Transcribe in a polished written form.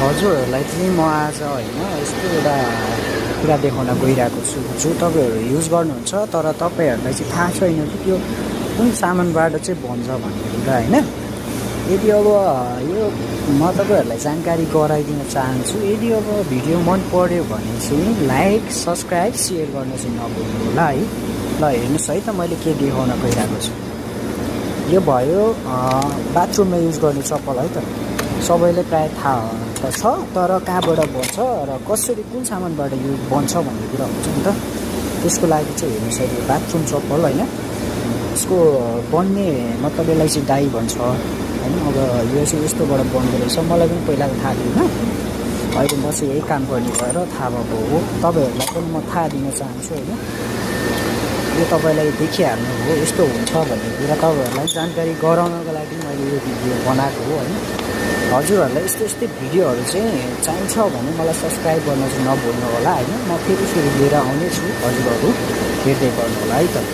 हजुरहरूलाई चाहिँ म आज होइन यस्तो एउटा कुरा देखाउन गइरहेको छु जो तपाईँहरू युज गर्नुहुन्छ तर तपाईँहरूलाई चाहिँ थाहा छैन कि त्यो कुन सामानबाट चाहिँ बन्छ भन्ने कुरा होइन। यदि अब यो म तपाईँहरूलाई जानकारी गराइदिन चाहन्छु। यदि अब भिडियो मन पर्यो भने चाहिँ लाइक सब्सक्राइब सेयर गर्न चाहिँ नभुल्नु होला है। ल हेर्नुहोस् है त मैले के देखाउन गइरहेको छु। यो भयो बाथरुममा युज गर्ने चप्पल है त। सबैले प्राय थाहा त छ तर कहाँबाट बन्छ र कसरी कुन सामानबाट युज बन्छ भन्ने कुरा हुन्छ नि त। त्यसको लागि चाहिँ हेर्नुहोस् है यो बाथरुम चप्पल होइन। यसको बन्ने मतलब यसलाई चाहिँ डाई भन्छ होइन। अब यो चाहिँ यस्तोबाट बन्दो रहेछ। मलाई पनि पहिला त थाहा थिएन। अहिले म चाहिँ यही काम गर्ने भएर थाहा भएको हो। तपाईँहरूलाई पनि म थाहा दिन चाहन्छु होइन। यो तपाईँलाई देखिहाल्नु हो यस्तो हुन्छ भन्ने कुरा तपाईँहरूलाई जानकारी गराउनको लागि मैले यो भिडियो बनाएको हो होइन। हजुरहरूलाई यस्तै भिडियोहरू चाहिँ चाहिन्छ भने मलाई सब्सक्राइब गर्न चाहिँ नभुल्नु होला होइन। म फेरि लिएर आउनेछु, हजुरहरू हेर्दै गर्नु होला है त।